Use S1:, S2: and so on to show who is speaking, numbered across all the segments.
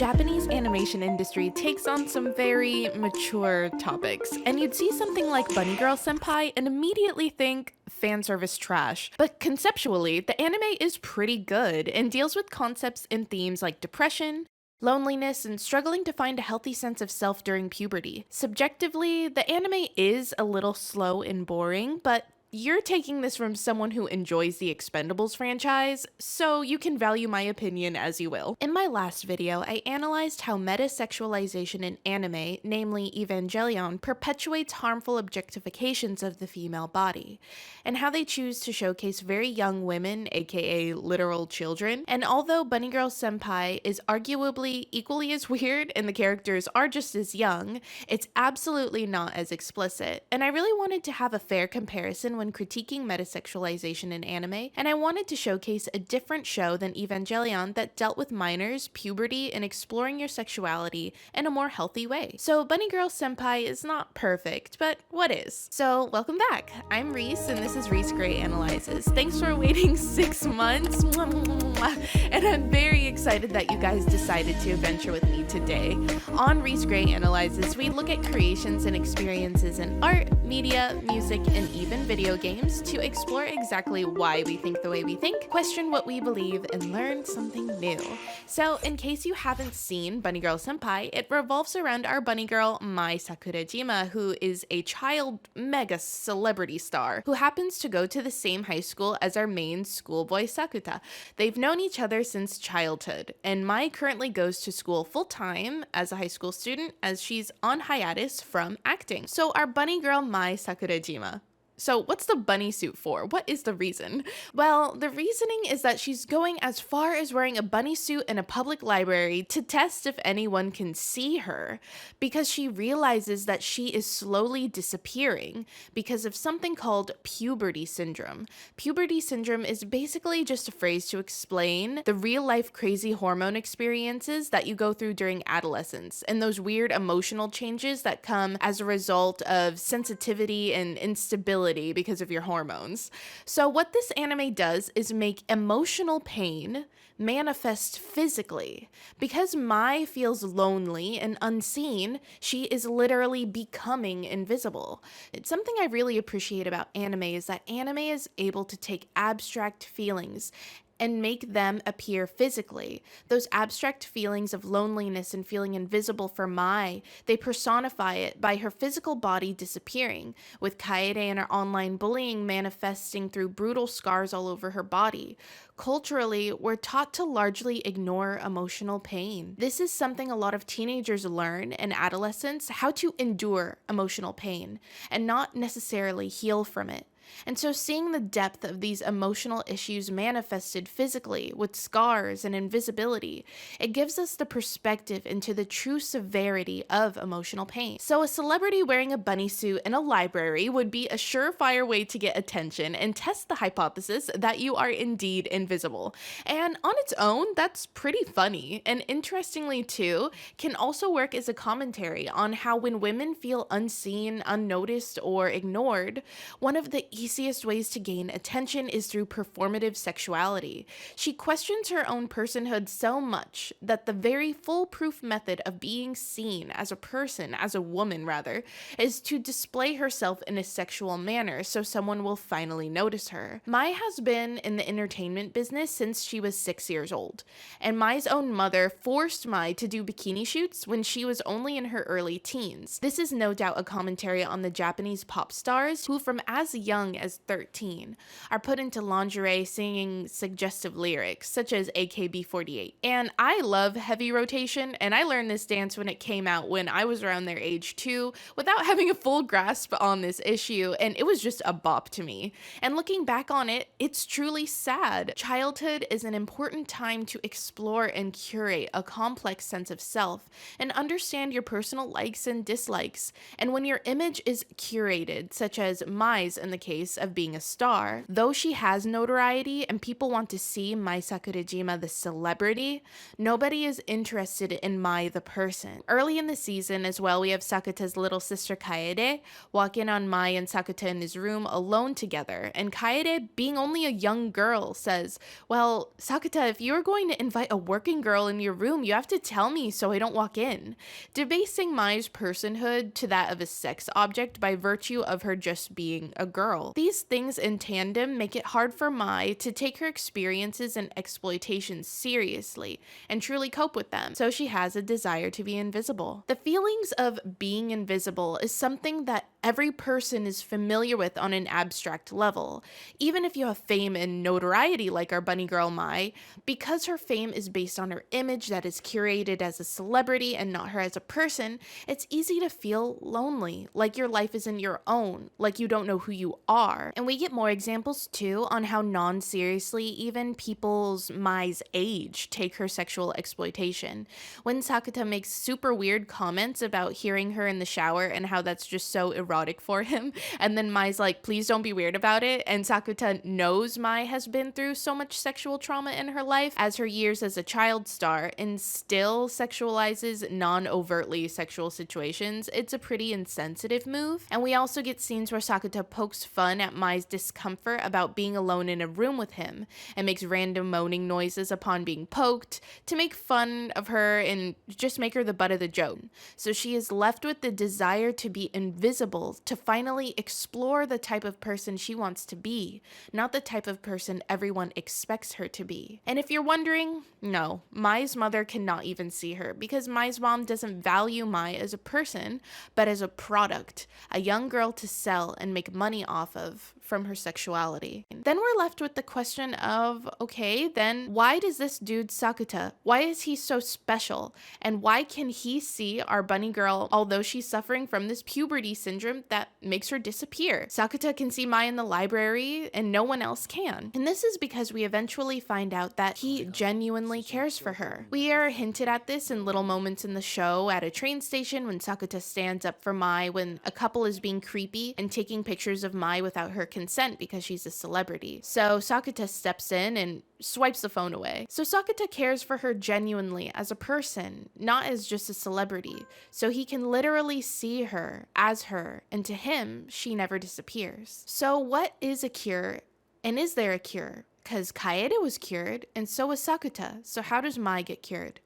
S1: Japanese animation industry takes on some very mature topics, and you'd see something like Bunny Girl Senpai and immediately think fan service trash. But conceptually, the anime is pretty good and deals with concepts and themes like depression, loneliness, and struggling to find a healthy sense of self during puberty. Subjectively, the anime is a little slow and boring, but you're taking this from someone who enjoys the Expendables franchise, so you can value my opinion as you will. In my last video, I analyzed how metasexualization in anime, namely Evangelion, perpetuates harmful objectifications of the female body, and how they choose to showcase very young women, aka literal children. And although Bunny Girl Senpai is arguably equally as weird and the characters are just as young, it's absolutely not as explicit. And I really wanted to have a fair comparison when critiquing metasexualization in anime, and I wanted to showcase a different show than Evangelion that dealt with minors, puberty, and exploring your sexuality in a more healthy way. So Bunny Girl Senpai is not perfect, but what is? So welcome back. I'm Reese, and this is Reese Gray Analyzes. Thanks for waiting 6 months, and I'm very excited that you guys decided to adventure with me today. On Reese Gray Analyzes, we look at creations and experiences in art, media, music, and even video games to explore exactly why we think the way we think, question what we believe, and learn something new. So in case you haven't seen Bunny Girl Senpai, it revolves around our bunny girl, Mai Sakurajima, who is a child mega celebrity star who happens to go to the same high school as our main schoolboy Sakuta. They've known each other since childhood, and Mai currently goes to school full-time as a high school student as she's on hiatus from acting. So our bunny girl Mai Sakurajima. So what's the bunny suit for? What is the reason? Well, the reasoning is that she's going as far as wearing a bunny suit in a public library to test if anyone can see her, because she realizes that she is slowly disappearing because of something called puberty syndrome. Puberty syndrome is basically just a phrase to explain the real-life crazy hormone experiences that you go through during adolescence and those weird emotional changes that come as a result of sensitivity and instability because of your hormones. So what this anime does is make emotional pain manifest physically. Because Mai feels lonely and unseen, she is literally becoming invisible. It's something I really appreciate about anime is that anime is able to take abstract feelings and make them appear physically. Those abstract feelings of loneliness and feeling invisible for Mai, they personify it by her physical body disappearing, with Kaede and her online bullying manifesting through brutal scars all over her body. Culturally, we're taught to largely ignore emotional pain. This is something a lot of teenagers learn in adolescence, how to endure emotional pain and not necessarily heal from it. And so seeing the depth of these emotional issues manifested physically with scars and invisibility, it gives us the perspective into the true severity of emotional pain. So a celebrity wearing a bunny suit in a library would be a surefire way to get attention and test the hypothesis that you are indeed invisible. And on its own, that's pretty funny. And interestingly too, can also work as a commentary on how when women feel unseen, unnoticed, or ignored, one of the easiest ways to gain attention is through performative sexuality. She questions her own personhood so much that the very foolproof method of being seen as a person, as a woman rather, is to display herself in a sexual manner so someone will finally notice her. Mai has been in the entertainment business since she was 6 years old, and Mai's own mother forced Mai to do bikini shoots when she was only in her early teens. This is no doubt a commentary on the Japanese pop stars who from as young as 13 are put into lingerie singing suggestive lyrics such as AKB48. And I love heavy rotation, and I learned this dance when it came out when I was around their age too, without having a full grasp on this issue, and it was just a bop to me. And looking back on it, it's truly sad. Childhood is an important time to explore and curate a complex sense of self and understand your personal likes and dislikes. And when your image is curated, such as Mai's in the case case of being a star. Though she has notoriety and people want to see Mai Sakurajima the celebrity, nobody is interested in Mai the person. Early in the season as well, we have Sakuta's little sister Kaede walk in on Mai and Sakuta in his room alone together, and Kaede, being only a young girl, says, well, Sakuta, if you are going to invite a working girl in your room, you have to tell me so I don't walk in, debasing Mai's personhood to that of a sex object by virtue of her just being a girl. These things in tandem make it hard for Mai to take her experiences and exploitations seriously and truly cope with them, so she has a desire to be invisible. The feelings of being invisible is something that every person is familiar with on an abstract level. Even if you have fame and notoriety like our bunny girl Mai, because her fame is based on her image that is curated as a celebrity and not her as a person, it's easy to feel lonely, like your life isn't your own, like you don't know who you are. And we get more examples too on how non-seriously even people's Mai's age take her sexual exploitation. When Sakuta makes super weird comments about hearing her in the shower and how that's just so erotic for him, and then Mai's like, please don't be weird about it, and Sakuta knows Mai has been through so much sexual trauma in her life as her years as a child star and still sexualizes non-overtly sexual situations, it's a pretty insensitive move. And we also get scenes where Sakuta pokes fun at Mai's discomfort about being alone in a room with him and makes random moaning noises upon being poked to make fun of her and just make her the butt of the joke. So she is left with the desire to be invisible, to finally explore the type of person she wants to be, not the type of person everyone expects her to be. And if you're wondering, no, Mai's mother cannot even see her because Mai's mom doesn't value Mai as a person, but as a product, a young girl to sell and make money off of from her sexuality. Then we're left with the question of, okay, then why does this dude Sakuta, why is he so special? And why can he see our bunny girl, although she's suffering from this puberty syndrome that makes her disappear? Sakuta can see Mai in the library and no one else can. And this is because we eventually find out that he genuinely cares for her. We are hinted at this in little moments in the show at a train station when Sakuta stands up for Mai when a couple is being creepy and taking pictures of Mai without her consent because she's a celebrity. So Sakuta steps in and swipes the phone away. So Sakuta cares for her genuinely as a person, not as just a celebrity. So he can literally see her as her, and to him, she never disappears. So what is a cure? And is there a cure? Because Kaede was cured, and so was Sakuta. So how does Mai get cured?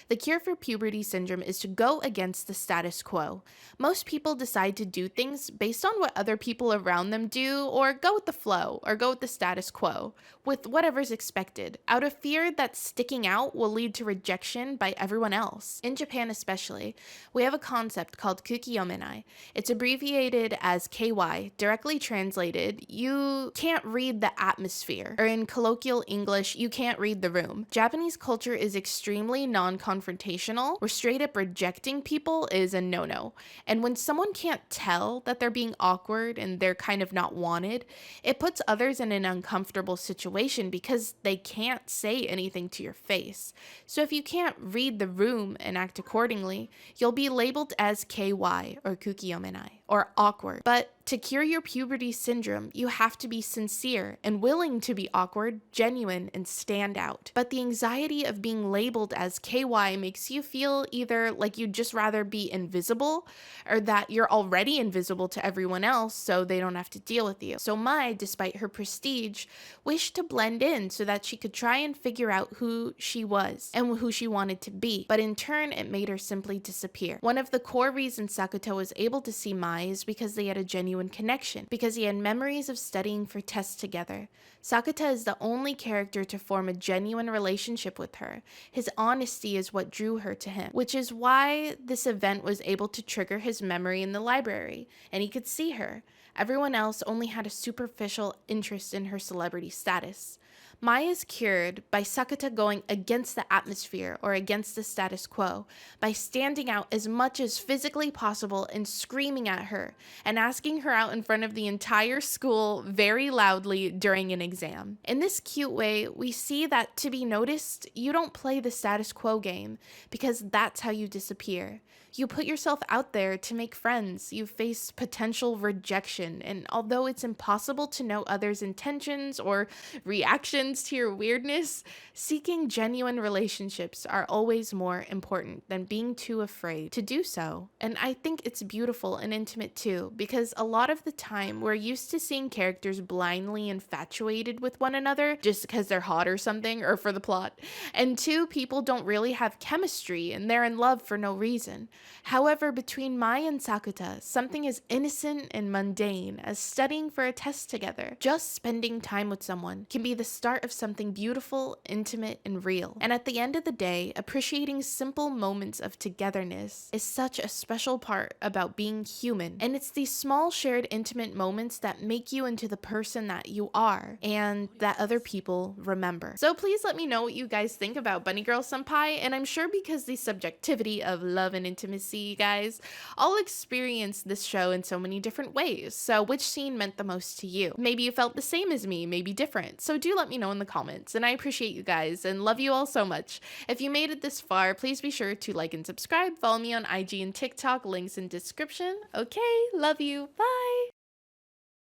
S1: The cure for puberty syndrome is to go against the status quo. Most people decide to do things based on what other people around them do, or go with the flow, or go with the status quo, with whatever's expected, out of fear that sticking out will lead to rejection by everyone else. In Japan especially, we have a concept called Kuuki Yomenai. It's abbreviated as KY. Directly translated, you can't read the atmosphere, or in colloquial English, you can't read the room. Japanese culture is extremely non-confrontational, where straight up rejecting people is a no-no. And when someone can't tell that they're being awkward and they're kind of not wanted, it puts others in an uncomfortable situation because they can't say anything to your face. So if you can't read the room and act accordingly, you'll be labeled as KY or Kuuki Yomenai, or awkward. But to cure your puberty syndrome, you have to be sincere and willing to be awkward, genuine, and stand out. But the anxiety of being labeled as KY makes you feel either like you'd just rather be invisible, or that you're already invisible to everyone else so they don't have to deal with you. So Mai, despite her prestige, wished to blend in so that she could try and figure out who she was and who she wanted to be. But in turn, it made her simply disappear. One of the core reasons Sakuta was able to see Mai is because they had a genuine connection, because he had memories of studying for tests together. Sakuta is the only character to form a genuine relationship with her. His honesty is what drew her to him, which is why this event was able to trigger his memory in the library, and he could see her. Everyone else only had a superficial interest in her celebrity status. Mai is cured by Sakata going against the atmosphere or against the status quo, by standing out as much as physically possible and screaming at her, and asking her out in front of the entire school very loudly during an exam. In this cute way, we see that to be noticed, you don't play the status quo game, because that's how you disappear. You put yourself out there to make friends, you face potential rejection, and although it's impossible to know others' intentions or reactions to your weirdness, seeking genuine relationships are always more important than being too afraid to do so. And I think it's beautiful and intimate too, because a lot of the time we're used to seeing characters blindly infatuated with one another just because they're hot or something, or for the plot, and two people don't really have chemistry and they're in love for no reason. However, between Mai and Sakata, something as innocent and mundane as studying for a test together, just spending time with someone, can be the start of something beautiful, intimate, and real. And at the end of the day, appreciating simple moments of togetherness is such a special part about being human. And it's these small shared intimate moments that make you into the person that you are and that other people remember. So please let me know what you guys think about Bunny Girl Senpai, and I'm sure because the subjectivity of love and intimacy, guys, all experience this show in so many different ways. So which scene meant the most to you? Maybe you felt the same as me, maybe different. So do let me know in the comments, and I appreciate you guys and love you all so much. If you made it this far, please be sure to like and subscribe. Follow me on IG and TikTok, links in description. Okay, love you. Bye.